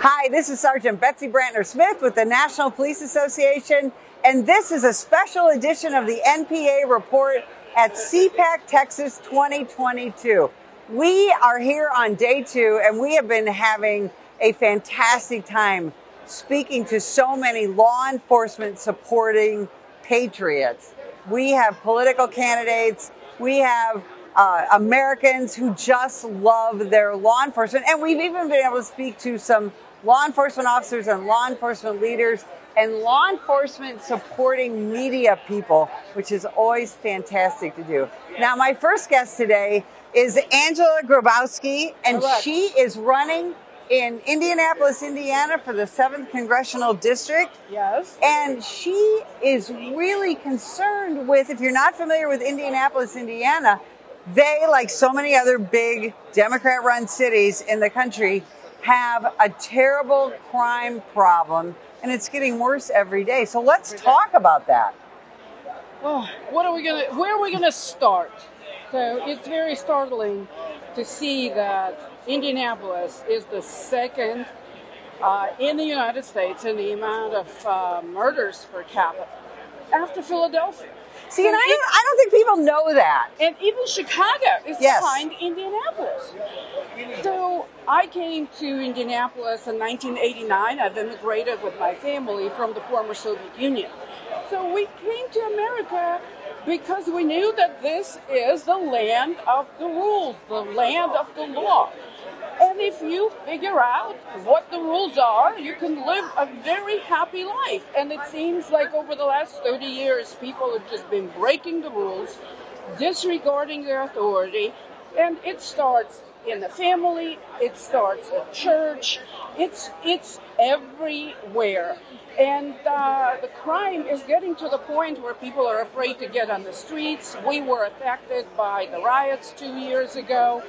Hi, this is Sergeant Betsy Brantner Smith with the National Police Association, and this is a special edition of the NPA report at CPAC Texas 2022. We are here on day 2, and we have been having a fantastic time speaking to so many law enforcement supporting patriots. We have political candidates, we have Americans who just love their law enforcement, and we've even been able to speak to some law enforcement officers and law enforcement leaders and law enforcement supporting media people, which is always fantastic to do. Now, my first guest today is Angela Grabowski, and she is running in Indianapolis, Indiana for the 7th Congressional District. Yes. And she is really concerned with, if you're not familiar with Indianapolis, Indiana, they, like so many other big Democrat-run cities in the country, have a terrible crime problem, and it's getting worse every day. So let's talk about that. Well, where are we gonna start? So it's very startling to see that Indianapolis is the second in the United States in the amount of murders per capita after Philadelphia. See, so and I don't think people know that. And even Chicago is behind Indianapolis. So I came to Indianapolis in 1989. I've immigrated with my family from the former Soviet Union. So we came to America because we knew that this is the land of the rules, the land of the law. And if you figure out what the rules are, you can live a very happy life. And it seems like over the last 30 years, people have just been breaking the rules, disregarding their authority. And it starts in the family, it starts at church, it's everywhere. And the crime is getting to the point where people are afraid to get on the streets. We were affected by the riots 2 years ago.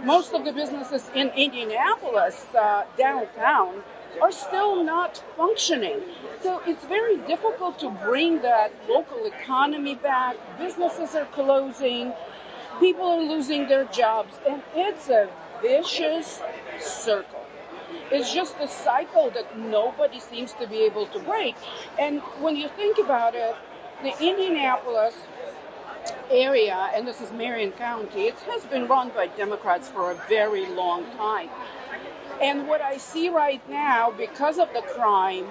Most of the businesses in Indianapolis, downtown, are still not functioning. So it's very difficult to bring that local economy back. Businesses are closing. People are losing their jobs. And it's a vicious circle. It's just a cycle that nobody seems to be able to break. And when you think about it, the Indianapolis area, and this is Marion County, it has been run by Democrats for a very long time. And what I see right now, because of the crime,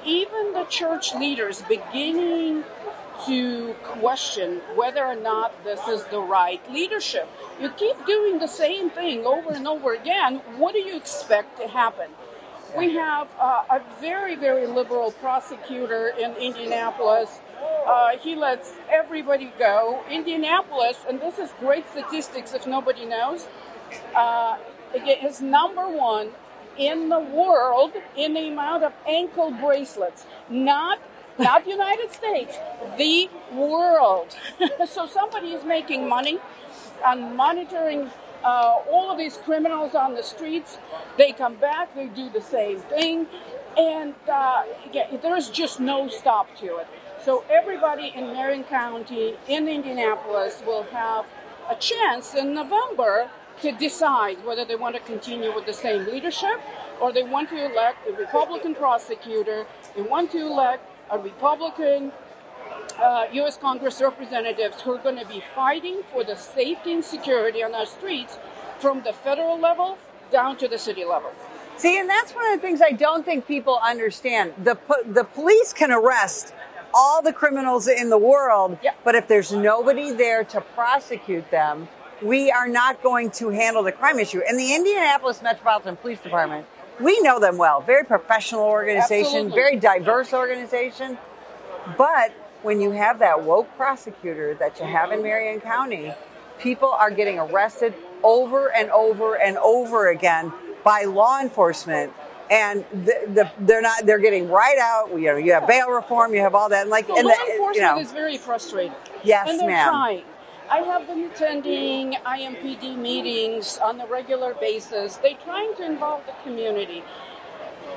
even the church leaders beginning to question whether or not this is the right leadership. You keep doing the same thing over and over again. What do you expect to happen? We have a very, very liberal prosecutor in Indianapolis. He lets everybody go. Indianapolis, and this is great statistics if nobody knows, is #1 in the world in the amount of ankle bracelets. Not the United States, the world. So somebody is making money on monitoring all of these criminals on the streets. They come back, they do the same thing, and there's just no stop to it. So everybody in Marion County, in Indianapolis, will have a chance in November to decide whether they want to continue with the same leadership or they want to elect a Republican prosecutor, they want to elect a Republican U.S. Congress representatives who are going to be fighting for the safety and security on our streets from the federal level down to the city level. See, and that's one of the things I don't think people understand. The police can arrest all the criminals in the world, but if there's nobody there to prosecute them, we are not going to handle the crime issue. And the Indianapolis Metropolitan Police Department, we know them well. Very professional organization, very diverse organization. But when you have that woke prosecutor that you have in Marion County, people are getting arrested over and over and over again by law enforcement. And they're getting right out. You have bail reform, you have all that. And law enforcement is very frustrating. Yes, and they're ma'am. trying. I have been attending IMPD meetings on a regular basis. They're trying to involve the community.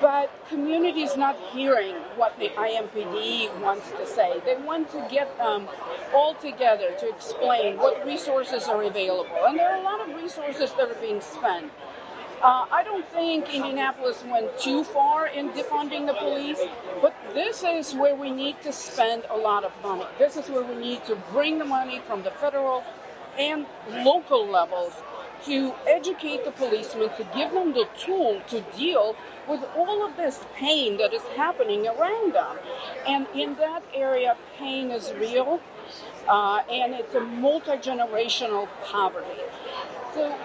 But community is not hearing what the IMPD wants to say. They want to get them all together to explain what resources are available. And there are a lot of resources that are being spent. I don't think Indianapolis went too far in defunding the police, but this is where we need to spend a lot of money. This is where we need to bring the money from the federal and local levels to educate the policemen, to give them the tool to deal with all of this pain that is happening around them. And in that area, pain is real, and it's a multi-generational poverty. So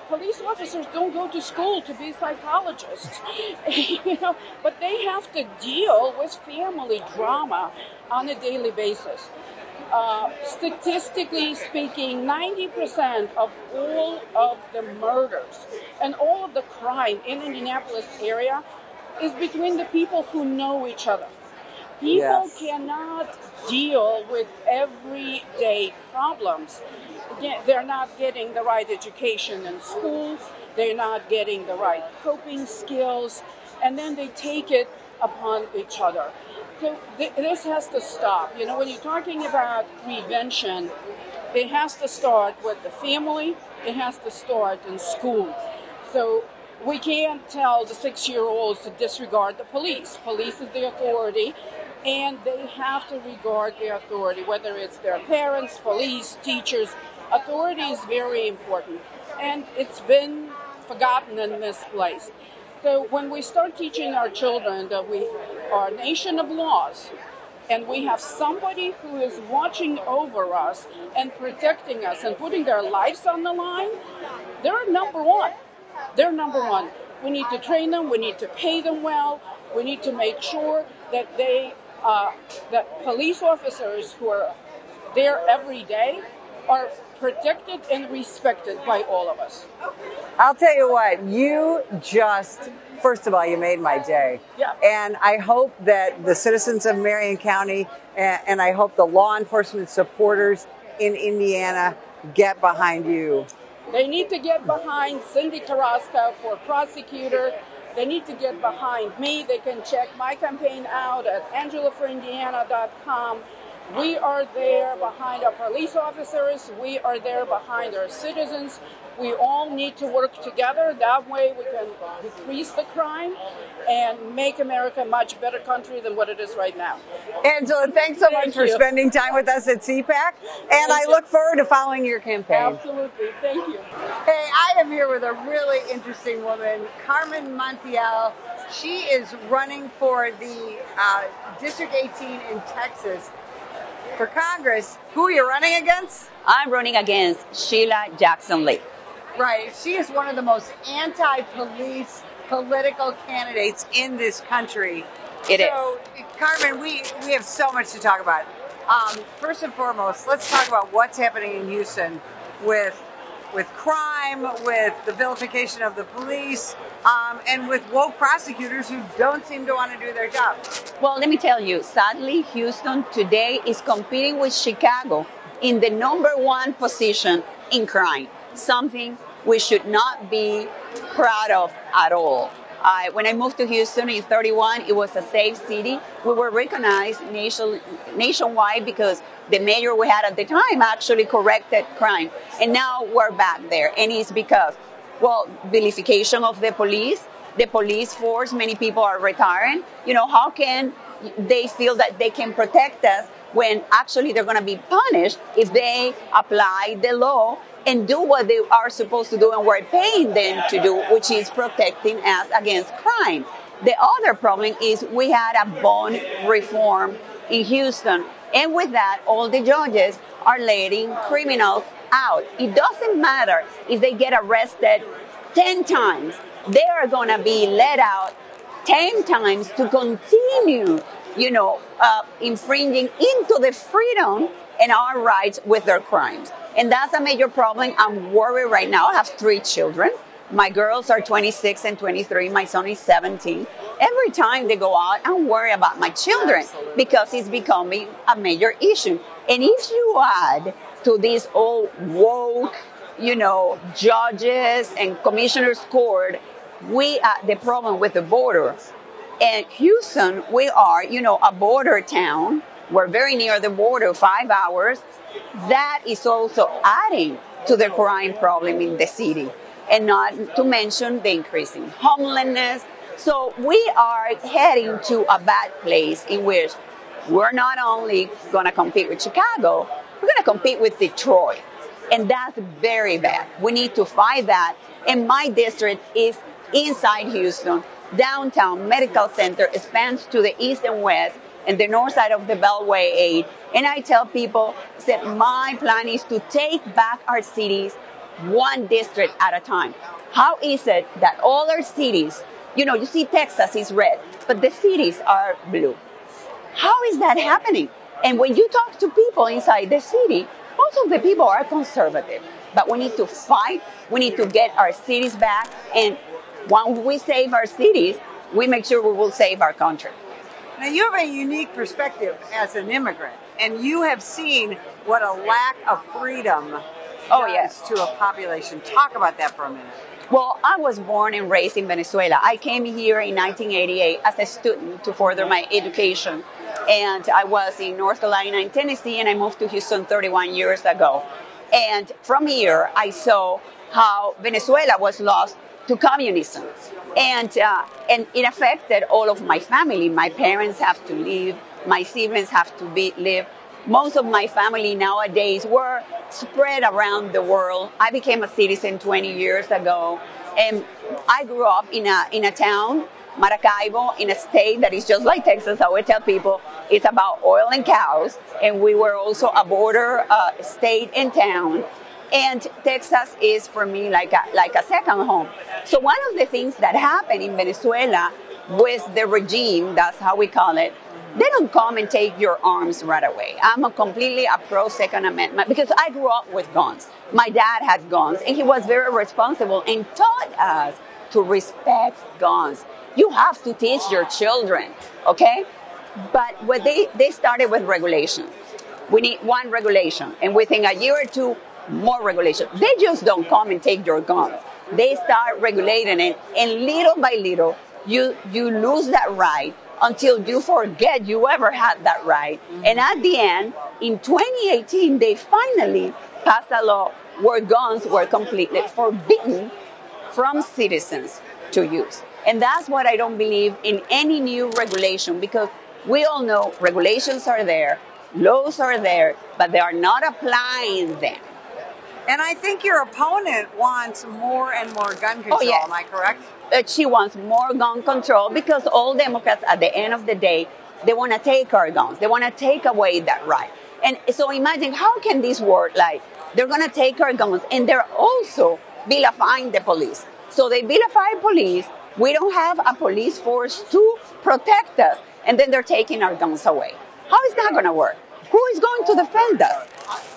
police officers don't go to school to be psychologists, but they have to deal with family drama on a daily basis. Statistically speaking, 90% of all of the murders and all of the crime in the Indianapolis area is between the people who know each other. People cannot deal with everyday problems. They're not getting the right education in school. They're not getting the right coping skills. And then they take it upon each other. So this has to stop. When you're talking about prevention, it has to start with the family. It has to start in school. So we can't tell the 6-year-olds to disregard the police. Police is the authority, and they have to regard the authority, whether it's their parents, police, teachers. Authority is very important, and it's been forgotten and misplaced. So when we start teaching our children that we are a nation of laws, and we have somebody who is watching over us and protecting us and putting their lives on the line, they're number one. They're number one. We need to train them. We need to pay them well. We need to make sure that that police officers who are there every day are protected and respected by all of us. I'll tell you what, first of all, you made my day. Yeah. And I hope that the citizens of Marion County and I hope the law enforcement supporters in Indiana get behind you. They need to get behind Cindy Carrasco for prosecutor. They need to get behind me. They can check my campaign out at angelaforindiana.com. We are there behind our police officers. We are there behind our citizens. We all need to work together. That way we can decrease the crime and make America a much better country than what it is right now. Angela, thanks so much for spending time with us at CPAC. And I look forward to following your campaign. Absolutely. Thank you. Hey, I am here with a really interesting woman, Carmen Montiel. She is running for the District 18 in Texas for Congress. Who are you running against? I'm running against Sheila Jackson Lee. Right. She is one of the most anti-police political candidates in this country. It is. Carmen, we have so much to talk about. First and foremost, let's talk about what's happening in Houston with crime, with the vilification of the police, and with woke prosecutors who don't seem to want to do their job. Well, let me tell you, sadly, Houston today is competing with Chicago in the #1 position in crime, something we should not be proud of at all. When I moved to Houston in 1931, it was a safe city. We were recognized nationwide because the mayor we had at the time actually corrected crime. And now we're back there. And it's because, well, vilification of the police force, many people are retiring. How can they feel that they can protect us when actually they're going to be punished if they apply the law and do what they are supposed to do and we're paying them to do, which is protecting us against crime. The other problem is we had a bond reform in Houston, and with that, all the judges are letting criminals out. It doesn't matter if they get arrested 10 times. They are going to be let out 10 times to continue, infringing into the freedom and our rights with their crimes. And that's a major problem. I'm worried right now. I have 3 children. My girls are 26 and 23. My son is 17. Every time they go out, I'm worried about my children because it's becoming a major issue. And if you add to this old woke, judges and commissioners court, we are the problem with the border. And Houston, we are, a border town. We're very near the border, 5 hours. That is also adding to the crime problem in the city. and not to mention the increasing homelessness. So we are heading to a bad place in which we're not only going to compete with Chicago, we're going to compete with Detroit. And that's very bad. We need to fight that. And my district is inside Houston, downtown medical center. It spans to the east and west and the north side of the Beltway 8. And I tell people that my plan is to take back our cities one district at a time. How is it that all our cities, you see Texas is red, but the cities are blue? How is that happening? And when you talk to people inside the city, most of the people are conservative. But we need to fight. We need to get our cities back. And when we save our cities, we make sure we will save our country. Now, you have a unique perspective as an immigrant, and you have seen what a lack of freedom does to a population. Talk about that for a minute. Well, I was born and raised in Venezuela. I came here in 1988 as a student to further my education. And I was in North Carolina and Tennessee, and I moved to Houston 31 years ago. And from here, I saw how Venezuela was lost to communism. And it affected all of my family. My parents have to leave. My siblings have to live. Most of my family nowadays were spread around the world. I became a citizen 20 years ago. And I grew up in a town, Maracaibo, in a state that is just like Texas. I would tell people it's about oil and cows. And we were also a border state and town. And Texas is, for me, like a second home. So one of the things that happened in Venezuela with the regime, that's how we call it, they don't come and take your arms right away. I'm completely a pro-Second Amendment because I grew up with guns. My dad had guns, and he was very responsible and taught us to respect guns. You have to teach your children, okay? But when they started with regulations. We need one regulation, and within a year or two, more regulation. They just don't come and take your guns. They start regulating it, and little by little, you lose that right until you forget you ever had that right. Mm-hmm. And at the end, in 2018, they finally passed a law where guns were completely forbidden from citizens to use. And that's what I don't believe in any new regulation, because we all know regulations are there, laws are there, but they are not applying them. And I think your opponent wants more and more gun control. Oh, yes. Am I correct? She wants more gun control because all Democrats, at the end of the day, they want to take our guns. They want to take away that right. And so imagine, how can this work? Like, they're going to take our guns, and they're also vilifying the police. So they vilify police. We don't have a police force to protect us. And then they're taking our guns away. How is that going to work? Who is going to defend us?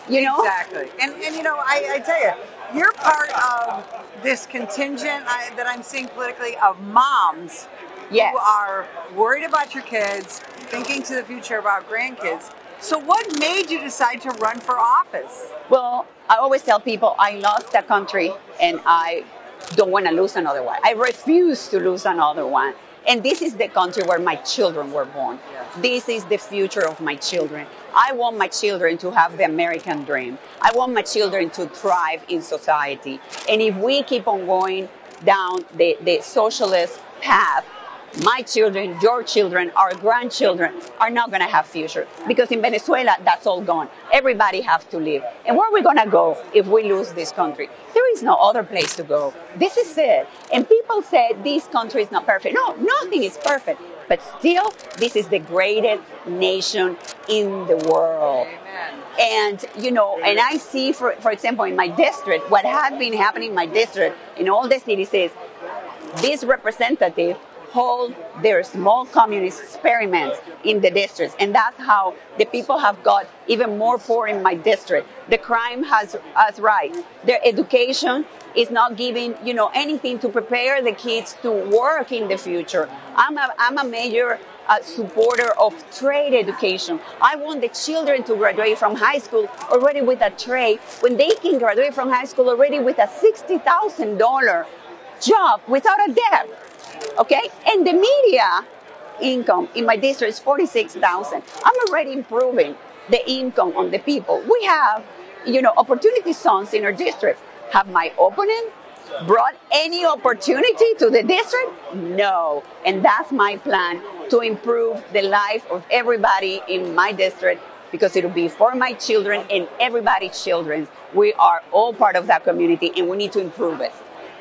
Exactly. And I tell you, you're part of this contingent that I'm seeing politically of moms who are worried about your kids, thinking to the future about grandkids. So what made you decide to run for office? Well, I always tell people I lost a country and I don't want to lose another one. I refuse to lose another one. And this is the country where my children were born. This is the future of my children. I want my children to have the American dream. I want my children to thrive in society. And if we keep on going down the socialist path, my children, your children, our grandchildren are not going to have future. Because in Venezuela, that's all gone. Everybody has to live. And where are we going to go if we lose this country? There is no other place to go. This is it. And people say this country is not perfect. No, nothing is perfect. But still, this is the greatest nation in the world. Amen. And, and I see, for example, in my district, what had been happening in my district, in all the cities is, this representative hold their small communist experiments in the districts. And that's how the people have got even more poor in my district. The crime has rise. Their education is not giving, anything to prepare the kids to work in the future. I'm a major supporter of trade education. I want the children to graduate from high school already with a trade, when they can graduate from high school already with a $60,000 job without a debt. Okay, and the media income in my district is $46,000. I'm already improving the income on the people. We have, opportunity zones in our district. Have my opponent brought any opportunity to the district? No. And that's my plan, to improve the life of everybody in my district, because it'll be for my children and everybody's children. We are all part of that community, and we need to improve it.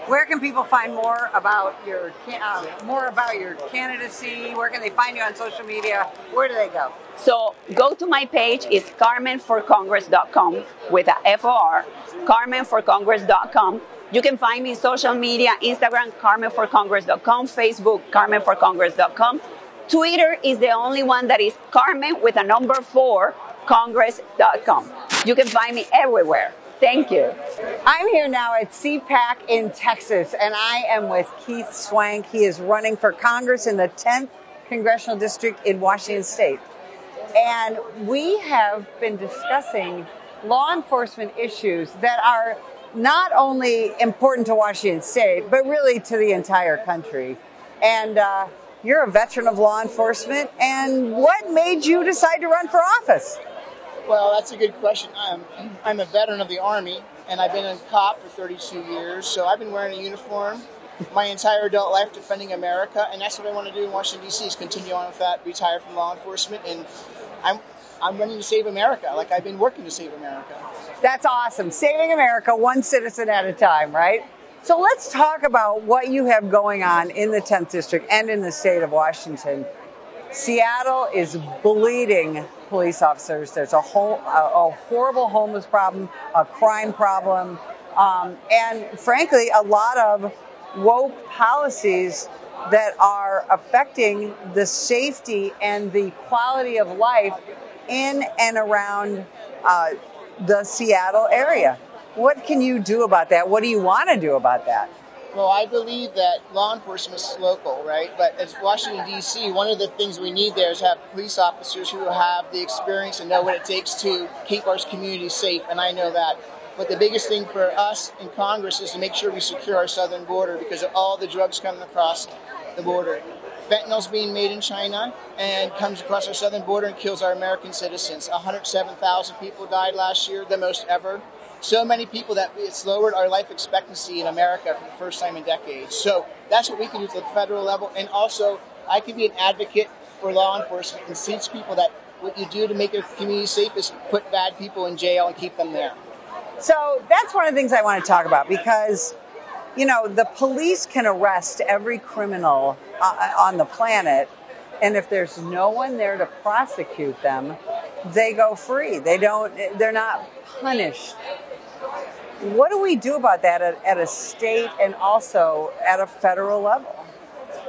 Where can people find more about your candidacy? Where can they find you on social media? Where do they go? So go to my page. It's carmenforcongress.com with a FOR, carmenforcongress.com. You can find me on social media, Instagram, carmenforcongress.com, Facebook, carmenforcongress.com. Twitter is the only one that is Carmen with a number 4, congress.com. You can find me everywhere. Thank you. I'm here now at CPAC in Texas, and I am with Keith Swank. He is running for Congress in the 10th Congressional District in Washington State. And we have been discussing law enforcement issues that are not only important to Washington State, but really to the entire country. And you're a veteran of law enforcement, and what made you decide to run for office? Well, that's a good question. I'm a veteran of the Army, and I've been a cop for 32 years, so I've been wearing a uniform my entire adult life defending America, and that's what I want to do in Washington, D.C., is continue on with that, retire from law enforcement, and I'm running to save America, like I've been working to save America. That's awesome. Saving America one citizen at a time, right? So let's talk about what you have going on in the 10th District and in the state of Washington. Seattle is bleeding police officers. There's a horrible homeless problem, a crime problem, and frankly, a lot of woke policies that are affecting the safety and the quality of life in and around the Seattle area. What can you do about that? What do you want to do about that? Well, I believe that law enforcement is local, right? But as Washington, D.C., one of the things we need there is have police officers who have the experience and know what it takes to keep our community safe, and I know that. But the biggest thing for us in Congress is to make sure we secure our southern border because of all the drugs coming across the border. Fentanyl's being made in China and comes across our southern border and kills our American citizens. 107,000 people died last year, the most ever. So many people that it's lowered our life expectancy in America for the first time in decades. So that's what we can do to the federal level. And also, I can be an advocate for law enforcement and teach people that what you do to make your community safe is put bad people in jail and keep them there. So that's one of the things I want to talk about because, you know, the police can arrest every criminal on the planet. And if there's no one there to prosecute them, they go free. They're not punished. What do we do about that at a state and also at a federal level?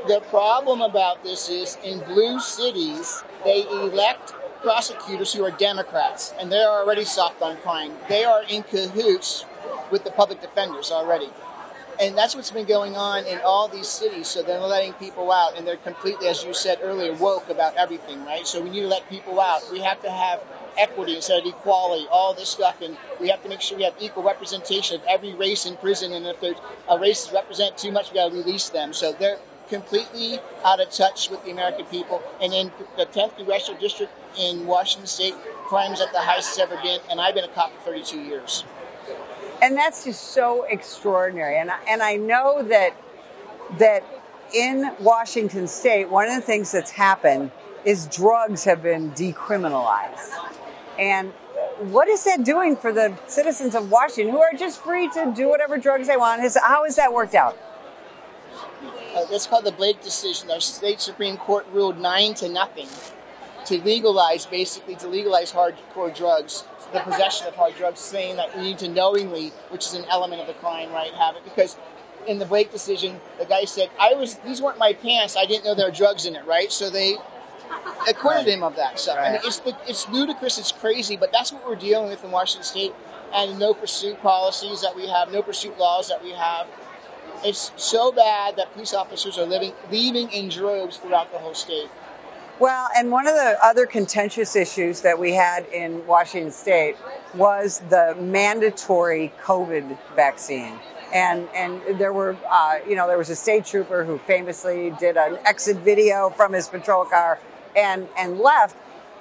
The problem about this is in blue cities, they elect prosecutors who are Democrats, and they're already soft on crime. They are in cahoots with the public defenders already. And that's what's been going on in all these cities. So they're letting people out, and they're completely, as you said earlier, woke about everything, right? So we need to let people out. We have to have equity instead of equality, all this stuff, and we have to make sure we have equal representation of every race in prison, and if there's a race that represent too much, we got to release them. So they're completely out of touch with the American people. And in the 10th Congressional District in Washington State, crime is at the highest it's ever been, and I've been a cop for 32 years. And that's just so extraordinary. And I know that in Washington State, one of the things that's happened is drugs have been decriminalized. And what is that doing for the citizens of Washington who are just free to do whatever drugs they want? How has that worked out? That's called the Blake decision. Our state Supreme Court ruled 9-0 to legalize hardcore drugs, the possession of hard drugs, saying that we need to knowingly, which is an element of the crime, right, have it. Because in the Blake decision, the guy said, these weren't my pants, I didn't know there were drugs in it, right? So they acquitted him of that stuff. Right. I mean, it's ludicrous, it's crazy, but that's what we're dealing with in Washington State, and no pursuit policies that we have, no pursuit laws that we have. It's so bad that police officers are leaving in droves throughout the whole state. Well, and one of the other contentious issues that we had in Washington State was the mandatory COVID vaccine. And there were, there was a state trooper who famously did an exit video from his patrol car and left.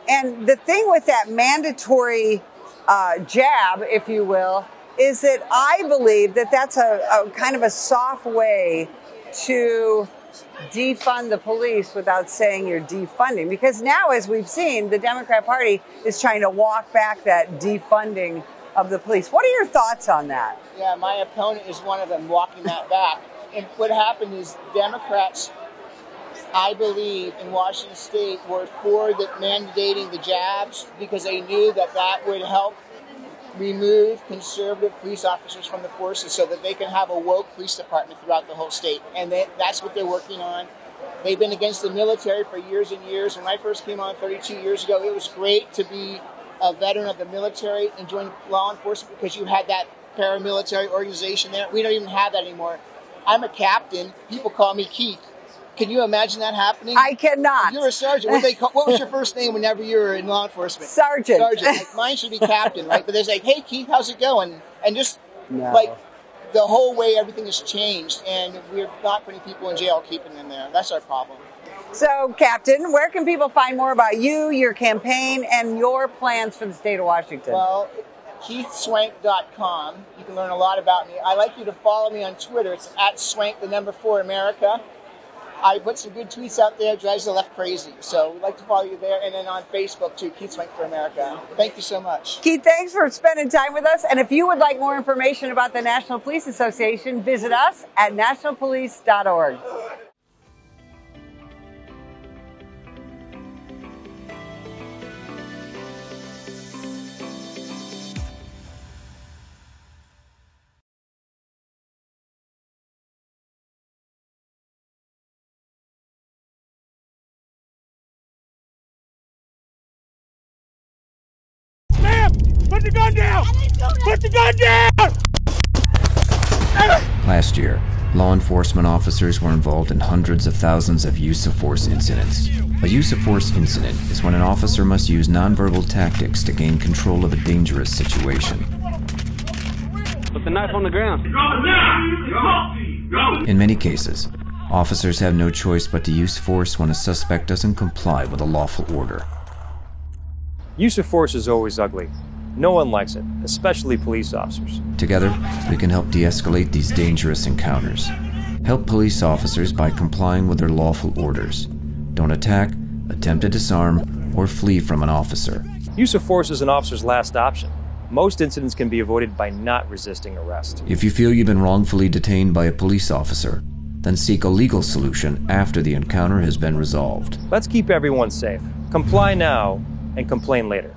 And the thing with that mandatory jab, if you will, is that I believe that that's a kind of a soft way to defund the police without saying you're defunding. Because now, as we've seen, the Democrat Party is trying to walk back that defunding of the police. What are your thoughts on that? Yeah, my opponent is one of them walking that back. And what happened is Democrats, I believe, in Washington State were for mandating the jabs because they knew that that would help remove conservative police officers from the forces so that they can have a woke police department throughout the whole state. And that's what they're working on. They've been against the military for years and years. When I first came on 32 years ago, it was great to be a veteran of the military and join law enforcement because you had that paramilitary organization there. We don't even have that anymore. I'm a captain. People call me Keith. Can you imagine that happening? I cannot. You're a sergeant. What was your first name whenever you were in law enforcement? Sergeant. Sergeant. Like, mine should be captain, right? But there's like, hey, Keith, how's it going? And just like the whole way everything has changed, and we're not putting people in jail, keeping them there. That's our problem. So, Captain, where can people find more about you, your campaign, and your plans for the state of Washington? Well, KeithSwank.com. You can learn a lot about me. I'd like you to follow me on Twitter. It's @Swank4America. I put some good tweets out there, drives the left crazy. So we'd like to follow you there. And then on Facebook, too, Keith Swank for America. Thank you so much. Keith, thanks for spending time with us. And if you would like more information about the National Police Association, visit us at nationalpolice.org. Put the gun down! Put the gun down! Last year, law enforcement officers were involved in hundreds of thousands of use of force incidents. A use of force incident is when an officer must use nonverbal tactics to gain control of a dangerous situation. Put the knife on the ground. In many cases, officers have no choice but to use force when a suspect doesn't comply with a lawful order. Use of force is always ugly. No one likes it, especially police officers. Together, we can help de-escalate these dangerous encounters. Help police officers by complying with their lawful orders. Don't attack, attempt to disarm, or flee from an officer. Use of force is an officer's last option. Most incidents can be avoided by not resisting arrest. If you feel you've been wrongfully detained by a police officer, then seek a legal solution after the encounter has been resolved. Let's keep everyone safe. Comply now and complain later.